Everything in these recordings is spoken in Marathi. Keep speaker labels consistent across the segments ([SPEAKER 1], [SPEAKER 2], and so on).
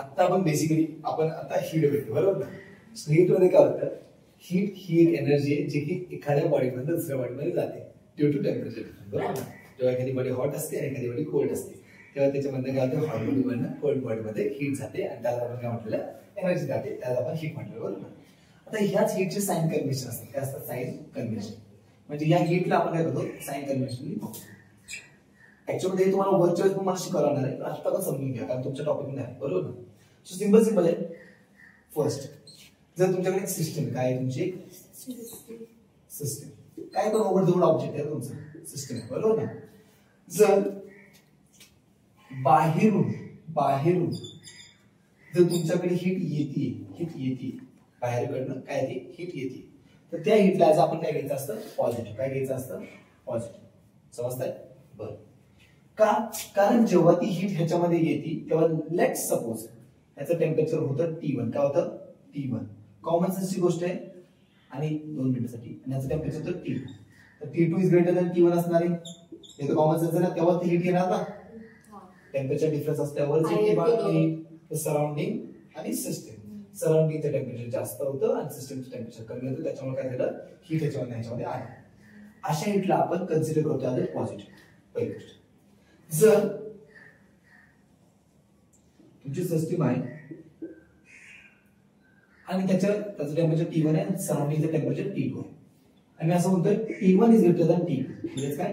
[SPEAKER 1] आता आपण बेसिकली आता हीट भेटतो बरोबर ना. सो हीट मध्ये काय होतं, हीट ही एक एनर्जी आहे जी की एखाद्या बॉडीमधून दुसऱ्या बॉडीमध्ये जाते ड्यू टू टेम्परेचर बरोबर ना. जेव्हा एखादी बॉडी हॉट असते आणि एखादी बॉडी कोल्ड असते तेव्हा त्याच्यामध्ये काय होतं, हॉट बॉडीमधून कोल्ड बॉडीमध्ये हीट जाते आणि त्याला आपण काय म्हटलेलं एनर्जी जाते, त्याला आपण हीट म्हटलं बरोबर ना. आता ह्याच हीटचे साइन कन्व्हेन्शन असतात, काय असतात साइन कन्व्हेन्शन. म्हणजे या हीटला आपण काय करतो साइन कन्व्हेन्शन लिहितो. ऍक्च्युअली हे तुम्हाला वरच्या वेळेस पण मला शिकवणार आहे, आता पण समजून घ्या कारण तुमच्या टॉपिक मध्ये आहे बरोबर ना. सो सिंपल आहे. फर्स्ट जर तुमच्याकडे एक सिस्टम काय आहे, तुमची सिस्टम काय पण ओव्हर द ऑब्जेक्ट आहे तुमचं सिस्टम बरोबर ना. जर बाहेरून जर तुमच्याकडे हीट येते बाहेरकडनं काय येते हीट येते, तर त्या हीटला आज आपण काय घ्यायचं असतं पॉझिटिव्ह. काय घ्यायचं असतं पॉझिटिव्ह. समजतंय बरं का, कारण जेव्हा ती हीट ह्याच्यामध्ये येते तेव्हा लेट्स सपोज याचं टेम्परेचर होतं T1. काय होतं T1. कॉमन सेन्सची गोष्ट आहे आणि 2 मिनिटासाठी आणि याचं टेम्परेचर होतं T2. तर T2 is greater than T1 असणार आहे. हे तर कॉमन सेन्स आहे ना, तेव्हा ती हीट येणार ना. टेम्परेचर डिफरन्स असल्यावर सराउंडिंग आणि सिस्टम. सराउंडिंगचं टेम्परेचर जास्त होतं आणि सिस्टमचं टेम्परेचर कमी होतं, त्याच्यामुळे काय झालं हीट ह्याच्यामध्ये आहे. अशा हीटला आपण कन्सिडर करतो ॲज पॉझिटिव्ह. पहिली गोष्ट, जर तुमची सिस्टम आहे आणि त्याचं टेम्परेचर T1 आहे, सराउंडिंगचं टेम्परेचर T2 आहे आणि असं म्हणतोय T1 is greater than T2. म्हणजे काय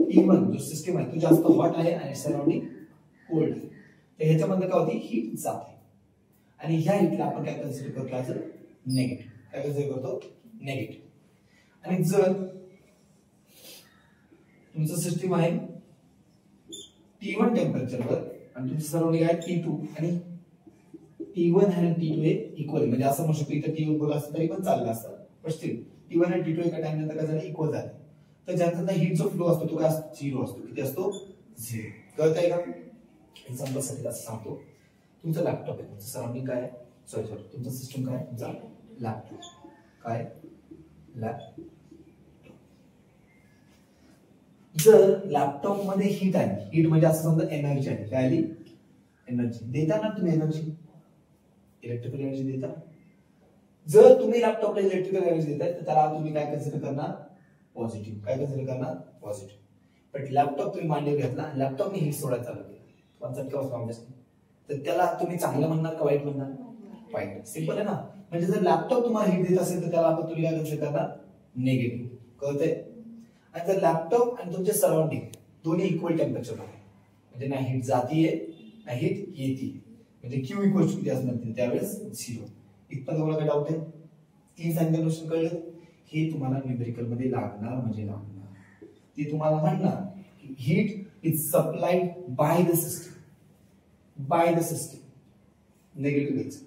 [SPEAKER 1] T1 जो सिस्टम आहे तो जास्त हॉट आहे आणि सराउंडिंग कोल्ड आहे, तर ह्याच्यामध्ये काय होती हीट जाते आणि ह्या हीटला आपण काय कन्सिडर करतो ॲज नेगेटिव्ह. काय कन्सिडर करतो नेगेटिव्ह. आणि जर तुमचं सिस्टम आहे T1 टेम्परेचरवर आणि तुमचं सराउंडिंग आहे T2 आणि T1 आणि T2 हे इक्वल, म्हणजे असं म्हणू शकतो इथं T1 बोला असतं तरी पण चाललं असतं, पण स्टील T1 आणि T2 एका टाइम नंतर काय झालं इक्वल झाले, तर ज्यांचा हीटचा फ्लो असतो तो काय असतो 0 असतो. किती असतो 0. कळतंय का. एक्झाम्पल साठी असं सांगतो, तुमचा लॅपटॉप आहे, तुमचं सराउंडिंग काय आहे सॉरी तुमचं सिस्टम काय तुमचा लॅपटॉप. काय लॅपटॉप. जर लॅपटॉप मध्ये हीट आहे, हीट म्हणजे असं समजा एनर्जी आहे, काय आली एनर्जी देता ना तुम्ही, एनर्जी इलेक्ट्रिकल एनर्जी देता. जर तुम्ही लॅपटॉपला इलेक्ट्रिकल एनर्जी देताय तर त्याला तुम्ही काय कन्सिडर करणार पॉझिटिव्ह. काय कन्सिडर करणार पॉझिटिव्ह. पण लॅपटॉप तुम्ही मांडीवर घेतला, लॅपटॉपने हीट सोडायला चालू केलं, कॉन्सेप्ट केव्हा समजत, तर त्याला तुम्ही चांगलं म्हणणार का वाईट म्हणणार वाईट. सिंपल आहे ना. म्हणजे जर लॅपटॉप तुम्हाला हीट देत असेल तर त्याला आपण तुम्ही काय कन्सिडर करणार निगेटिव्ह. कळतंय. आणि जर लॅपटॉप आणि तुमचे सराउंडिंग दोन्ही इक्वल टेम्परेचर आहे, म्हणजे ना हीट जातीये ना हीट येते, म्हणजे Q इक्वल किती असणार त्यावेळेस 0. इथपर्यंत तुम्हाला काय डाऊट आहे. 3 साइन कन्व्हेन्शन कळलं. हे तुम्हाला न्यूमेरिकल मध्ये लागणार म्हणजे लागणार. ते तुम्हाला म्हणणार की heat is supplied by the system. Negative घ्यायचं.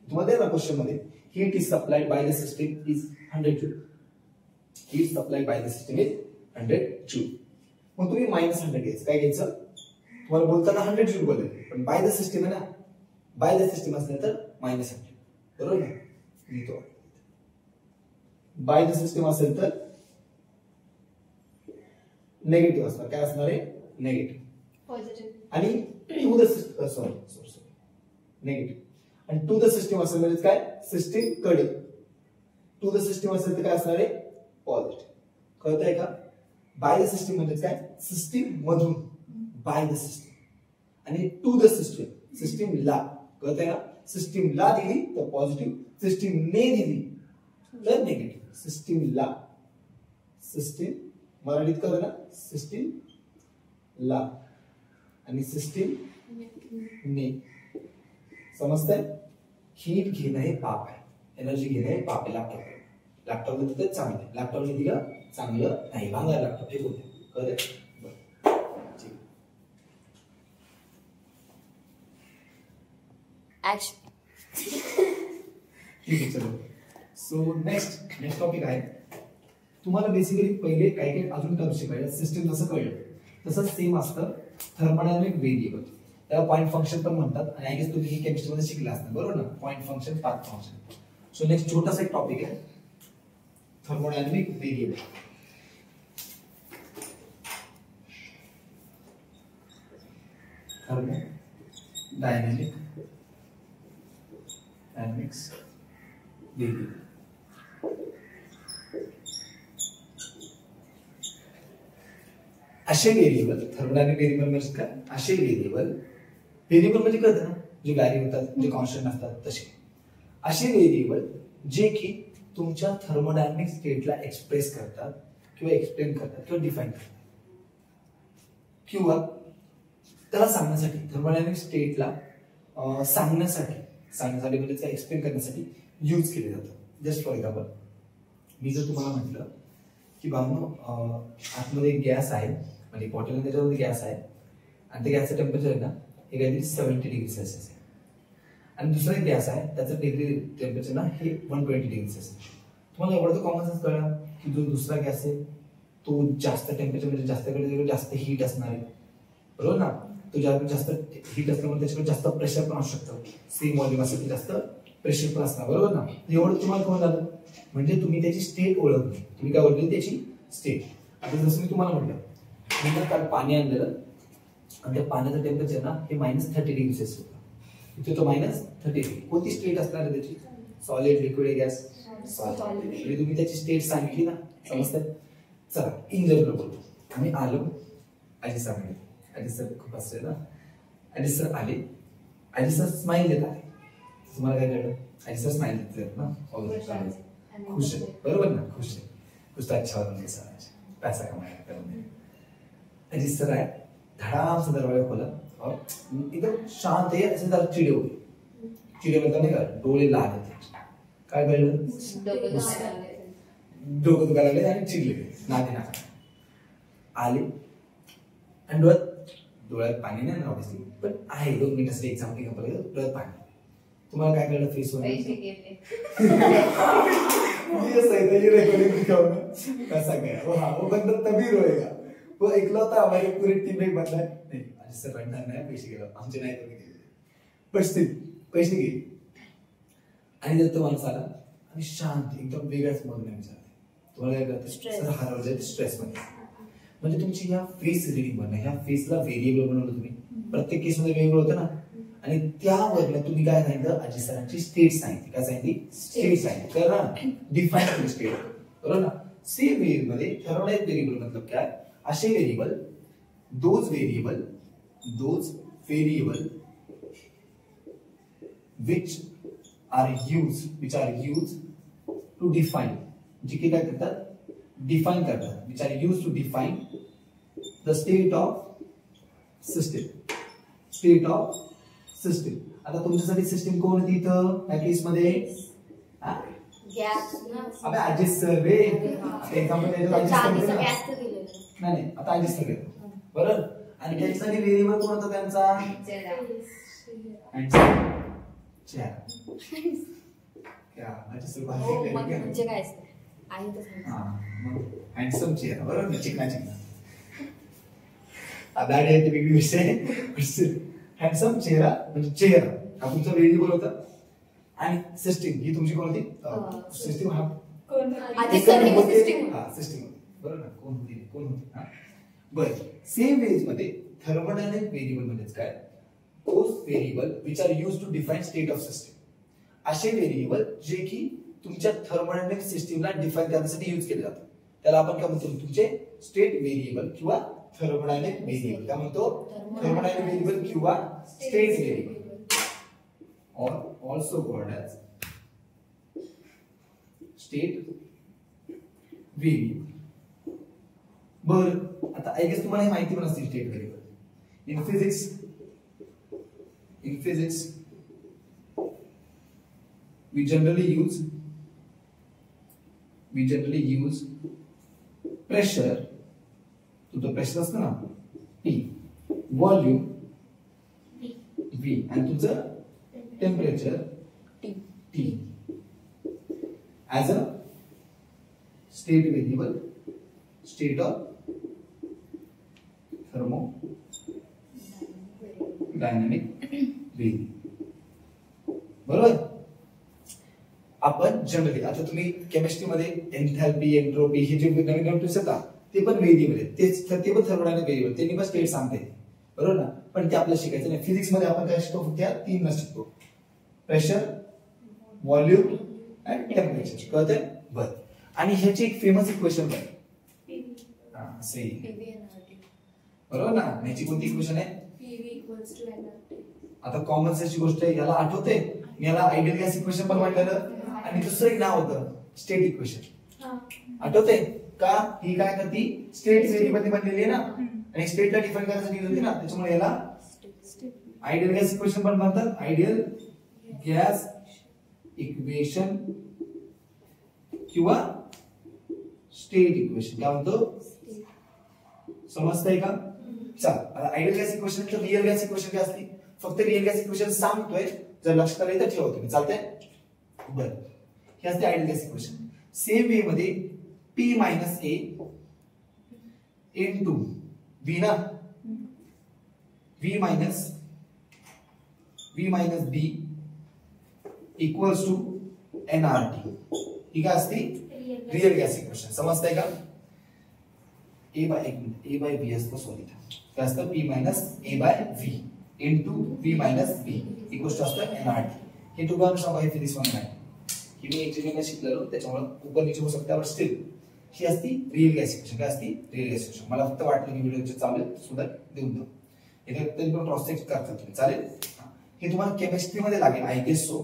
[SPEAKER 1] तुम्हाला ना क्वेश्चन मध्ये heat is supplied by the system is 100 joule. Heat supplied by the system is 100 joule. मग तुम्ही -100 घ्यायचं. काय घ्यायचं तुम्हाला बोलताना 100 जूल बोलले, पण बाय द सिस्टम आहे ना, बाय द सिस्टम असलं तर -100 बरोबर ना. लिहितो बाय द सिस्टम असेल तर नेगेटिव्ह असणार. काय असणार आहे नेगेटिव्ह. पॉझिटिव्ह. आणि टू द सिस्टम नेगेटिव्ह आणि टू द सिस्टम असेल म्हणजे काय सिस्टम कडे टू द सिस्टम असेल तर काय असणार आहे पॉझिटिव्ह. कळतंय का. बाय द सिस्टम म्हणजे काय सिस्टम मधून बाय द सिस्टम आणि टू द सिस्टम ला. कळतंय का. सिस्टम ला दिली तर पॉझिटिव्ह, सिस्टम ने दिली तर नेगेटिव्ह. सिस्टम मराठीत कळलं ना, सिस्टम ला आणि सिस्टम ने. समजतंय. हीट घेणं हे पाप आहे, एनर्जी घेणं हे पाप आहे. लॅपटॉपला तिथं चांगलं आहे, लॅपटॉपला दिलं चांगलं नाही, भांगा लॅपटॉप हे बोलते. कळतंय. ठीक आहे चलो. सो नेक्स्ट टॉपिक आहे. तुम्हाला बेसिकली पहिले काही अजून टर्म शिकायचं. सिस्टम जसं कळलं तसंच सेम असतं थर्मोडायनॅमिक व्हेरिएबल, त्याला पॉइंट फंक्शन पण म्हणतात आणि आय गेस तुम्ही ही केमिस्ट्री मध्ये शिकला असणार बरोबर ना, point function path function. So next छोटासा एक टॉपिक आहे thermodynamic variable. Thermodynamic thermodynamics variable. असे व्हेरिएबल थर्मोडायनॅमिक व्हेरिएबल म्हणजे काय? असे व्हेरिएबल म्हणजे कळतं ना, जे व्हॅरी होतात, जे कॉन्स्टंट असतात तसे. असे व्हेरिएबल जे की तुमच्या थर्मोडायनॅमिक स्टेटला एक्सप्रेस करतात किंवा एक्सप्लेन करतात किंवा डिफाइन करतात किंवा त्याला सांगण्यासाठी थर्मोडायनॅमिक स्टेटला सांगण्यासाठी म्हणजे काय एक्सप्लेन करण्यासाठी यूज केले जातात. जस्ट फॉर एक्झाम्पल, मी जर तुम्हाला म्हटलं की बाबा आतमध्ये गॅस आहे, म्हणजे बॉटल त्याच्यामध्ये गॅस आहे आणि त्या गॅसचं टेम्परेचर आहे ना हे काहीतरी 70 डिग्री सेल्सिअस आहे, आणि दुसरा एक गॅस आहे त्याचं डिग्री टेम्परेचर ना हे 120 डिग्री सेल्सिअस. तुम्हाला एवढं तर कॉमन सेन्स कळलं की जो दुसरा गॅस आहे तो जास्त टेम्परेचर म्हणजे जास्त हीट असणार आहे, बरोबर ना. तो जास्त हीट असल्यामुळे त्याच्याकडे जास्त प्रेशर पण असू शकतं. सेम व्हॉल्यूम असेल तर जास्त प्रेशर पण असणार, बरोबर ना. एवढं तुम्हाला कोण झालं म्हणजे तुम्ही त्याची स्टेट ओळखली. तुम्ही काय ओळखली? त्याची स्टेट. आता जसं मी तुम्हाला म्हटलं काल पाणी आणलेलं आणि त्या पाण्याचं टेम्परेचर ना हे -30 डिग्री सेल्सिअस होतं. इथे तो -30 डिग्री. कोणती स्टेट असणार आहे त्याची? Solid, liquid, gas? सॉलिड. म्हणजे तुम्ही त्याची स्टेट सांगितली ना, समजतंय. चला इन जनरल बोलतो. आम्ही आलो, आजी सांगितलं, आजी सर खूप असते ना, आजी सर आले, आजी सर स्माइल देत आहे. तुम्हाला काय कळलं? आजी सर स्माइल देत ना, खुश आहे, बरोबर ना, खुश आहे. कुछ तो अच्छा होगा सर, पैसा कमाया करूंगा. आजी सर आए, धड़ाम से दरवाजा खोला और एकदम शांत है, ऐसे जरा चिड़े हो गए. चिड़े मतलब नहीं का डोळे लाल थे. काय कळलं? डोकं दुखायला लागले आणि चिडले नाते आले आणि डोळ्यात पाणी नाही ना ऑब्विसली, पण आहे 2 मिनिटासाठी एक्झाम्पल डोळ्यात पाणी. तुम्हाला काय कळलं? फेस वर कैसा गया वो बंदा तभी रोएगा. वो इकलौता हमारे पूरी टीम में बंदा नहीं. आज सर बंदा नाही, पैसे गेलो आमचे नाही तर गेले, पण स्टिल पैसे गेले. आणि जर तो माणूस आला आणि शांत एकदम वेगळ्याच मोडने विचारते, तुम्हाला काय कळतं? सर हरवलंय स्ट्रेस मध्ये. म्हणजे तुमची ह्या फेस रिडिंग बनणं, ह्या फेसला व्हेरिएबल बनवलं तुम्ही. प्रत्येक केस मध्ये वेगळं होतं ना, आणि त्यावरनं तुम्ही काय सांगितलं? अजित सरांची स्टेट सांगितली. काय सांगितली? स्टेट सांगितली. तर ना डिफाइन केली स्टेट, बरोबर ना. सेम व्हेरिएबल मध्ये थर्मोडायनॅमिक व्हेरिएबल मतलब काय? असे variable, those variable which are used to define, जे की काय करतात? डिफाइन करतात. which are used to define the state of system. आता तुमच्यासाठी सिस्टीम कोण होती इथं या केस मध्ये?
[SPEAKER 2] गॅस ना.
[SPEAKER 1] अबे अजित सर रे, एक्झाम्पल देतो अजित सर. नाही आता अजित सर घेतो, बरोबर. आणि त्याच्यासाठी व्हेरिएबल कोण होता त्यांचा? चेहरा. क्या अजित सर
[SPEAKER 2] म्हणजे काय असतं? आहे तसं.
[SPEAKER 1] हां, हँडसम चेहरा, बरोबर ना. चिकना दाढी आहे ते वेगळी विषय. हँडसम चेहरा म्हणजे चेहरा हा तुमचा व्हेरिएबल होता. आणि सिस्टीम ही तुमची कोण होती? सिस्टीम. हा सिस्टीम, बरोबर ना. कोण होती? हा बरं. सेम वेज मध्ये थर्मोडायनॅमिक व्हेरिएबल म्हणजे काय? Those variable which are used to define state of system. असे व्हेरिएबल जे की तुमच्या थर्मोडायनॅमिक सिस्टीमला डिफाइन करण्यासाठी यूज केले जातात, त्याला आपण काय म्हणतो? तुमचे स्टेट व्हेरिएबल किंवा थर्मोडायनॅमिक व्हेरिएबल. काय म्हणतो? थर्मोडायनॅमिक व्हेरिएबल किंवा state variable, or also called as state variable. बर, आता आय गेस तुम्हाला हे माहिती पण असते state variable. In physics we generally use pressure, तो प्रेशर असतं ना P, व्हॉल्यूम V आणि तुझं temperature T as a state variable, state of thermodynamic variable. बरोबर. आपण जनरली आता तुम्ही केमिस्ट्री मध्ये एन्थॅल्पी, एन्ट्रोपी हे जे नवीन टर्म्स येतात ते पण व्हेरिएबल आहेत. ते पण थर्मोडायनॅमिक व्हेरिएबल, त्यांनी पण स्टेट सांगते, बरोबर ना. पण ते आपल्याला शिकायचं नाही. फिजिक्स मध्ये आपण काय शिकतो? त्या 3 शिकतो: प्रेशर, व्हॉल्यूम अँड टेम्परेचर. कळतंय? बर. आणि ह्याची एक फेमस इक्वेशन काय? हा सही. बरोबर ना. ह्याची कोणती इक्वेशन आहे? आता कॉमन सेन्सची गोष्ट आहे, याला आठवते मी याला आयडियल गॅस इक्वेशन पण म्हटलेलं आणि दुसरं एक नाव होतं स्टेट इक्वेशन. आठवते का? ही काय करती? स्टेट व्हेरिएबल बनलेली आहे ना आणि स्टेटला डिफाइन करायसाठी यूज होती ना, त्याच्यामुळे याला आयडियल गॅस इक्वेशन पण म्हणतात. आयडियल गॅस इक्वेशन किंवा स्टेट इक्वेशन काय म्हणतो? समजतंय का? चल आता आयडियल गॅस इक्वेशन तर रिअल गॅस इक्वेशन काय असते? फक्त रिअल गॅस इक्वेशन सांगतोय, जर लक्षात आलं तर ठेवा तुम्ही. चालतंय? बरं. हे असते ideal gas equation. Same way मध्ये P minus A into V ना, V minus B equals to nRT. ही काय असते? Real gas equation. समजतंय का? A बाय V असतं. सॉरी काय असतं? P minus A by V into V minus B equals to असतं nRT. हे तुम्हाला सांगा, हे फिजिक्स वन आहे की मी इंजिनिअरिंगला शिकलेलो, त्याच्यामुळे ऊपर नीचे होऊ शकते, बट स्टिल ही असती रिअल गॅस इक्वेशन. काय असती? Real gas equation. मला फक्त वाटलं की व्हिडिओचे चालेल सुद्धा देऊन दो, इथे तरी पण क्रॉस चेक करता तुम्ही. चालेल? हे तुम्हाला केमिस्ट्री मध्ये लागेल, आय गेस सो.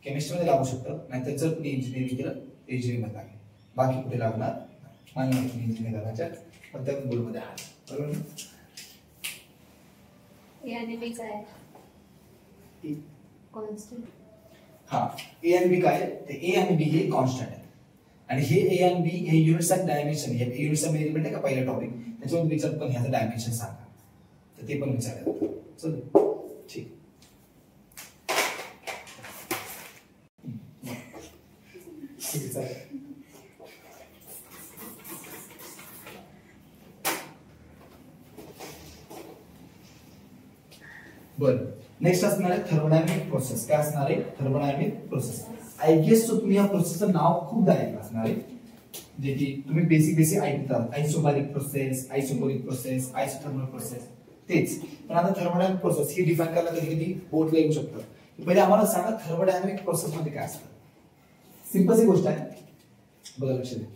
[SPEAKER 1] केमिस्ट्री मध्ये लागू शकतं, नाहीतर जर तुम्ही इंजिनिअरिंग केलं इंजिनिअरिंग मध्ये लागेल. बाकी कुठे लागणार नाही. इंजिनिअरिंग करायच्या पण त्या गोल मध्ये आहे. बरोबर?
[SPEAKER 2] ए आणि बी काय? कॉन्स्टंट.
[SPEAKER 1] हा, ए आणि बी काय? ते ए आणि बी हे कॉन्स्टंट आहेत आणि हे ए आणि बी हे युनिट्स ऑफ डायमेन्शन. हे युनिट्स ऑफ मेजरमेंट आहे का पहिला टॉपिक, त्याच्यामध्ये विचार पण ह्याचं डायमेन्शन सांगा, तर ते पण विचारायचं. चल ठीक. ठीक आहे. बरं. नेक्स्ट असणार आहे थर्मोडायनामिक प्रोसेस. काय असणार आहे? Thermodynamic process. I guess so तुम्ही या प्रोसेसचं नाव खूप ऐकलं असणार आहे, जे की तुम्ही बेसिक ऐकतात. Isobaric process, isochoric process, isothermal process, तेच. पण आता थर्मोडायनामिक प्रोसेस ही डिफाइन करायला कधी कधी बोर्डला येऊ शकतं. पहिले आम्हाला सांगा थर्मोडायनामिक प्रोसेस मध्ये काय असतं. सिंपल सी गोष्ट आहे, बघा लक्ष द्या.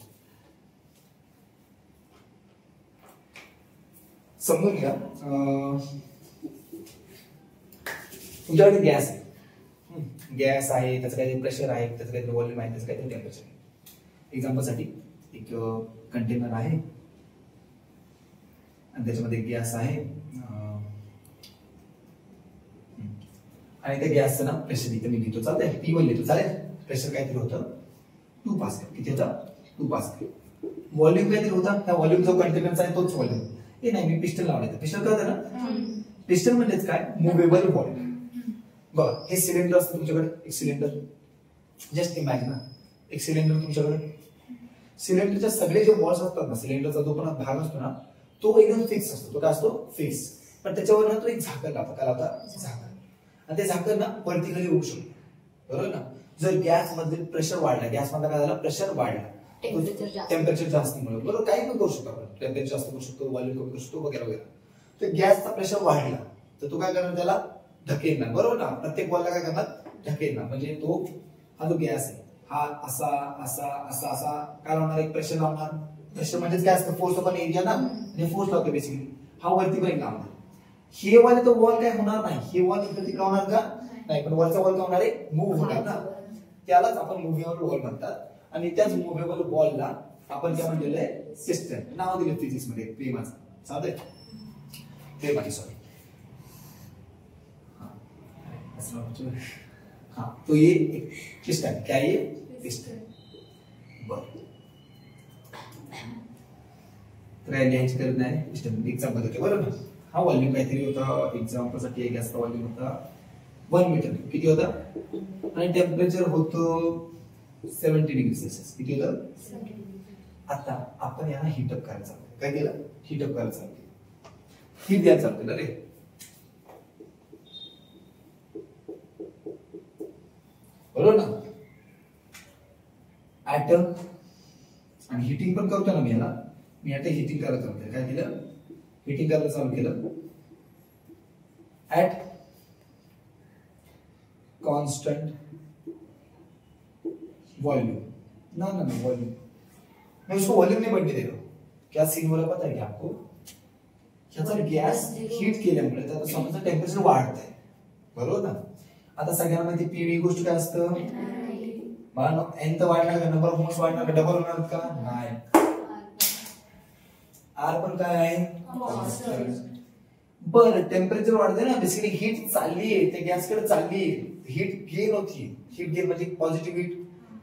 [SPEAKER 1] समजून घ्या, तुमच्याकडे गॅस आहे. गॅस आहे, त्याचं काहीतरी प्रेशर आहे, त्याचं काहीतरी व्हॉल्यूम आहे, त्याचं काहीतरी टेम्परेचर आहे. एक्झाम्पल साठी एक कंटेनर आहे आणि त्याच्यामध्ये गॅस आहे आणि त्या गॅसचं ना प्रेशर इथे मी लिहितो. चालतंय? P1 लिहितो. चालेल? प्रेशर काहीतरी होतं 2 पास्कल. किती होता? 2 पास्कल. व्हॉल्यूम काहीतरी होता, त्या व्हॉल्यूम जो कंटेनरचा आहे तोच व्हॉल्यूम. हे नाही, मी पिस्टन लावलं. पिस्टन कळतं ना? पिस्टन म्हणजेच काय? Movable volume. बघा, हे सिलेंडर असतं तुमच्याकडे, एक सिलेंडर. जस्ट इमॅजिन ना, एक सिलेंडर तुमच्याकडे. सिलेंडरच्या सगळे जे वॉल्स असतात ना, सिलेंडरचा जो पण भाग असतो ना, तो एकदम फिक्स असतो. तो काय असतो? फिक्स. पण त्याच्यावर ना तो एक झाकण लावता. काय लावता? झाकण. आणि ते झाकण ना वरती खाली होऊ शकतो. बरोबर ना? जर गॅस मध्ये प्रेशर वाढला, गॅस मध्ये काय झालं? प्रेशर वाढला, टेम्परेचर जास्त मुळे, बरोबर, काही पण करू शकतो आपण. टेम्परेचर जास्त करू शकतो, व्हॉल्यूम कमी करू शकतो, वगैरे वगैरे. तर गॅसचा प्रेशर वाढला तर तो काय करणार? त्याला ढकेलणार. बरोबर ना? प्रत्येक बॉलला काय करणार? ढकेलणार. म्हणजे तो हा जो गॅस आहे हा असा असा असा असा काय लावणार? एक प्रेशर लावणार. प्रेशर म्हणजेच काय असतं? फोर्स अपॉन एरिया ना, म्हणजे फोर्स लावतो बेसिकली. हा वरती पण लावणार. हे वाले तो वॉल काय होणार नाही, हे वॉल इकडे तिकडे होणार का? नाही, पण वरचा वॉल काय होणार आहे? मूव्ह होणार ना. त्यालाच आपण मुव्हेबल वॉल म्हणतात. आणि त्याच मुव्हेबल वॉलला आपण काय म्हणलेलं आहे? पिस्टन. नाव दिलं फिजिक्स मध्ये प्रेमाचं. चालतंय? प्रेमाची, सॉरी. हाँ, तो ये एक पिस्टन. क्या ये? पिस्टन. बरं. तर लिहायची गरज नाही. पिस्टन एक्झाम्पल होते, बरोबर. हा व्हॉल्यूम काहीतरी होता. एक्झाम्पल साठी गॅसचा व्हॉल्यूम होता 1 मीटर. किती होता? आणि टेम्परेचर होतं 70 डिग्री सेल्सिअस. किती होतं? 70. आता आपण याला हीटअप करायचं. काय केलं? हीटअप करायचं. हीट द्यायला चालू केलं रे. बरोबर ना? ऍटम आणि हिटिंग पण करतो ना मी याला. मी आता हिटिंग करायला चालू केलं. काय केलं? हिटिंग करायला चालू केलं. ऍट कॉन्स्टंट वॉल्यूम ना ना ना वॉल्यूम, मैं उसको वॉल्यूम नहीं बनने दे रहा हूँ। क्या सीन हो रहा पता है क्या आपको? ह्याचा गॅस हीट केल्यामुळे त्याचा समजा टेम्परेचर वाढत आहे, बरोबर ना? आता सगळ्यांना माहिती पीव्ही गोष्ट काय असतं, मला एन तर वाढणार का, नंबर ऑफ मोल्स वाढणार का, डबल होणार का? नाही. आर पण काय आहे, कॉन्स्टंट. बरं टेम्परेचर वाढते ना, बेसिकली हीट चालली आहे, त्या गॅसकडे चालली आहे, हीट गेन होती. हीट गेन म्हणजे पॉझिटिव्ह हीट,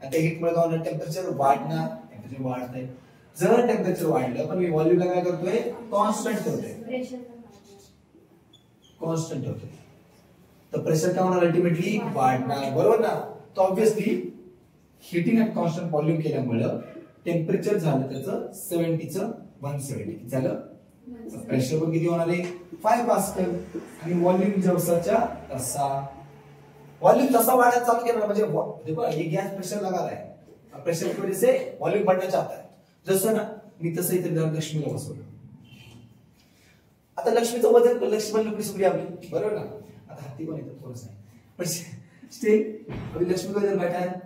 [SPEAKER 1] आणि त्या हीट मुळे काय होणार, टेम्परेचर वाढणार, टेम्परेचर वाढत आहे. जर टेम्परेचर वाढलं पण मी व्हॉल्यूमला काय करतोय, कॉन्स्टंट ठेवतोय, कॉन्स्टंट ठेवतोय, तर प्रेशर काय होणार, अल्टिमेटली वाढणार, बरोबर ना? तर obviously heating at constant volume केल्यामुळे टेम्परेचर झालं त्याचं 70 चं 170 झालं. प्रेशर पण किती होणार आहे, 5 पास्कल, आणि व्हॉल्यूम जवसाच्या तसा वॉल्यूम जसा वाढत चालू केला म्हणजे देखो ये गैस प्रेशर लगा रहा है, प्रेशर की वजह से वॉल्यूम बढ़ना चाहता है. जसं ना मी तसं इथे लक्ष्मीला बसवलं. आता लक्ष्मीचं वजन, लक्ष्मी लुकडी सुकडी आपली, बरोबर ना? आता हत्ती पण येतं थोडंसं आहे, पण स्टिल अभी लक्ष्मी का वजन बैठा है.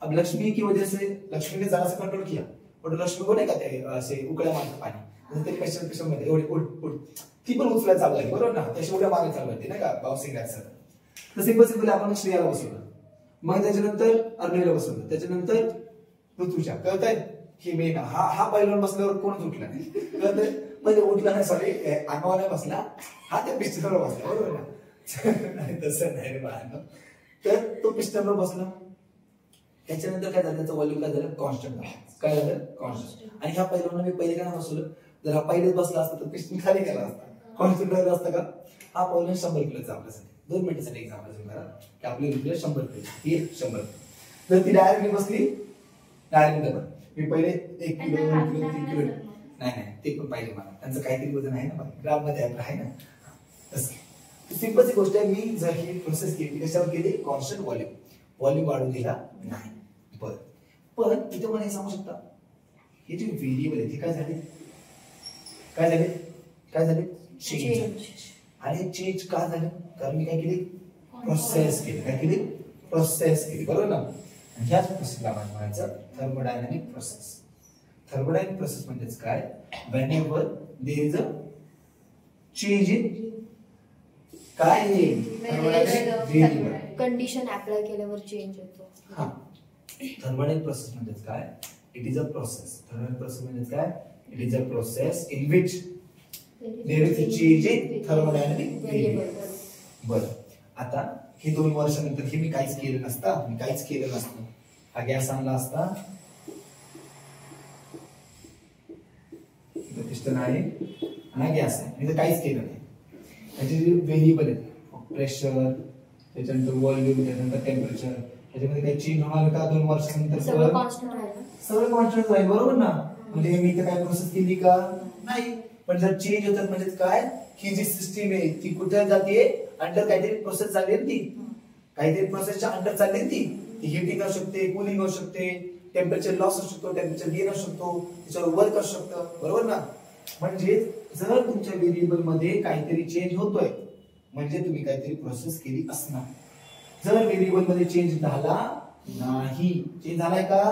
[SPEAKER 1] अब लक्ष्मी की वजह से लक्ष्मी ने जरा सा कंट्रोल किया, पण लक्ष्मी को नाही का ते असे उकळ्या मारत पाणी, ते प्रेशर मध्ये एवढे उड ती पण उचलायला चालू आहे, बरोबर ना? त्याशी उड्या मारायला चालू आहे नाही का, बाउन्सिंग ऍक्शन. तर सिंपल आपण श्रेयाला बसवलं, मग त्याच्यानंतर अर्णवला बसवलं, त्याच्यानंतर ऋतुजा. कळतंय की मी हा पहिल्यावर बसल्यावर कोणच उठला नाही, कळतंय? म्हणजे उठला नाही, सॉरी अंगावर बसला, हा त्या पिस्टनवर बसला, बरोबर ना? तसं नाही रे बाळांनो. तर तो पिस्टनवर बसला, त्याच्यानंतर काय झालं, त्याचं व्हॉल्यूम काय झालं, कॉन्स्टंट झालं. काय झालं, कॉन्स्टंट. आणि ह्या पहिल्यावर मी पहिले काय बसवलं, जर हा पहिलेच बसला असता तर पिस्टन खाली गेला असता, कॉन्स्टंट राहिला असता का? हा पहिला 100 किलोचा आपल्यासाठी 2 मिनिटासाठी एक्झाम्पल करा की आपली रिप्ले 100 किलो, ही 100. जर ती डायरेक्टली बसली, डायरेक्ट डबल, मी पहिले 1 किलो 2 किलो 3 किलो नाही ते पण पाहिजे मला, त्यांचं काहीतरी वजन आहे ना, ग्राम मध्ये आहे ना. सिंपलची गोष्ट आहे, मी जर ही प्रोसेस केली कशावर केली, कॉन्स्टंट व्हॉल्यूम वाढून दिला नाही. बरं, पण इथे मला हे सांगू शकता, हे जे व्हेरिएबल आहे ते काय झाले, काय झाले चेंज. आणि चेंज का झालं, कारण मी काय केली, प्रोसेस केली. काय केली, प्रोसेस केली, बरोबर ना? ह्याच प्रोसेसला आपण म्हणायचं थर्मोडायनामिक प्रोसेस. थर्मोडायनामिक प्रोसेस म्हणजेच काय, whenever there is a change in काय व्हेरिएबल,
[SPEAKER 2] कंडिशन अप्लाय केल्यावर चेंज होतो.
[SPEAKER 1] हा, थर्मोडायनामिक प्रोसेस म्हणजेच काय, it is a process. Thermodynamic process म्हणजेच काय, it is a process in which there is a change in thermodynamic variable. बरं, आता हे 2 वर्षानंतर हे मी काहीच केलं नसतं, हा गॅस आणला असता, पिस्टन आहे आणि गॅस आहे, मी काहीच केलं नाही. त्याचे जे व्हेरिएबल आहेत, प्रेशर, त्याच्यानंतर व्हॉल्यूम, त्याच्यानंतर टेम्परेचर, त्याच्यामध्ये काही चेंज होणार का 2 वर्षानंतर?
[SPEAKER 2] सगळं कॉन्स्टंट राहील,
[SPEAKER 1] सगळं कॉन्स्टंट राहील, बरोबर ना? म्हणजे मी इथे काय प्रोसेस केली का नाही, पण जर चेंज होतात म्हणजे काय, ही जी सिस्टीम आहे ती कुठे जाते, अंडर काहीतरी प्रोसेस चालली आहे, ती काहीतरी प्रोसेसच्या अंडर चालली आहे, ती हिटिंग असू शकते, कूलिंग असू शकते, टेम्परेचर लॉस असू शकतो, टेम्परेचर गेन असू शकतो, त्याच्यावर वर्क असू शकतं, बरोबर ना? म्हणजे जर तुमच्या व्हेरिएबल मध्ये काहीतरी चेंज होतोय म्हणजे तुम्ही काहीतरी प्रोसेस केली असणार. जर व्हेरिएबल मध्ये चेंज झाला नाही, चेंज झालाय का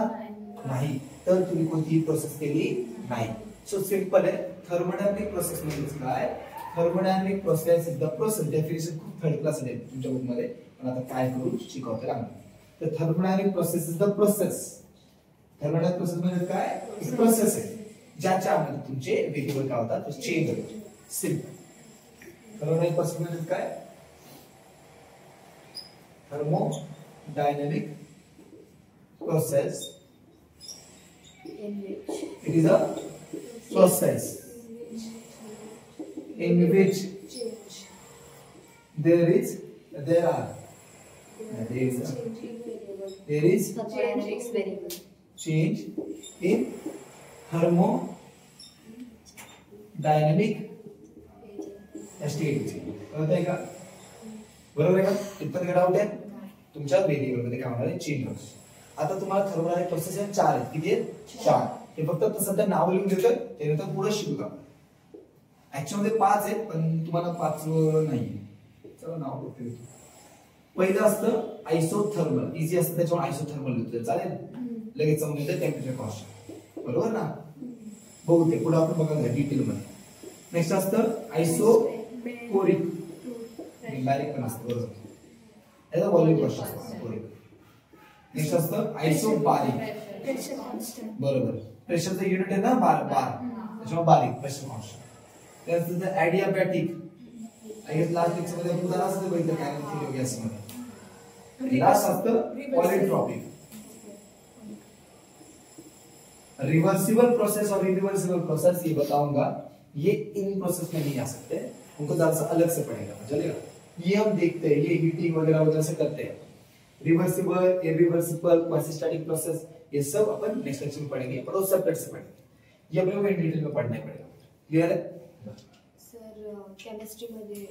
[SPEAKER 1] नाही, तर तुम्ही कोणतीही प्रोसेस केली नाही. सो सिंपल आहे. थर्मोडायनामिक प्रोसेस म्हणजे काय, thermodynamic process is the process, definition खूप थर्ड क्लास आहे तुमच्या बुक मध्ये, पण आता काय करून शिकवते लागणार. तर thermodynamic process is the process. Thermodynamic process म्हणजे काय, प्रोसेस आहे ज्याच्यामध्ये तुमचे व्हेरिएबल काय होतात, चेंज होतात. सिंपल. थर्मोडायनामिक प्रोसेस म्हणजे काय, thermodynamic process, it is a process in which there is change in thermodynamic state. कळतंय का, बरोबर आहे का? इथपर्यंत डाऊट आहे तुमच्या व्हेरिएबल मध्ये काय होणार आहे, चेंज होणार. आता तुम्हाला थर्मोडायनामिक प्रोसेस आहे 4 आहेत. किती आहेत, 4. हे फक्त सध्या नाव लिहून देतोय, त्यानंतर पुढे शिकू. ऍक्च्युअली मध्ये 5 आहेत, पण तुम्हाला 5 नाहीये. चला नाव बघतो. पहिलं असतं आयसोथर्मल, इझी असतं त्याच्यामुळे आयसोथर्मल लिहितो चालेल. लगेच समजून येतं टेम्परेचर कॉन्स्टंट, बरोबर ना. बघू ते पुढे आपण बघा डिटेल मध्ये. नेक्स्ट असतं आयसोकोरिक, बारीक पण असतं बरोबर, याचा व्हॉल्यूम कॉन्स्टंट असतो कोरिक. नेक्स्ट असतं आयसोबारिक,
[SPEAKER 2] प्रेशर कॉन्स्टंट.
[SPEAKER 1] बरोबर, प्रेशरचं युनिट आहे ना बार, त्याच्यामुळे बारीक प्रेशर कॉन्स्टंट. त्यानंतर adiabatic, I guess last lecture मध्ये आपण जरा असं बघितलं काय थिओरी गॅस मध्ये. लास्ट असतं पॉलिट्रॉपिक. रिवर्सिबल प्रोसेस और इरिवर्सिबल प्रोसेस ये बताऊंगा, ये इन प्रोसेस में नहीं आ सकते, उनको जरा सा अलग से पढ़ेगा, चलेगा. ये हम देखते हैं, ये हीटिंग वगैरह वगैरह से करते हैं. रिवर्सिबल, इरिवर्सिबल, क्वासीस्टैटिक प्रोसेस, ये सब अपन नेक्स्ट लेक्चर में पढ़ेंगे, पर वो सेपरेट से पढ़ेंगे. ये अपने को इन डिटेल में पढ़ना ही पड़ेगा. क्लियर है?
[SPEAKER 2] सर केमिस्ट्री मध्ये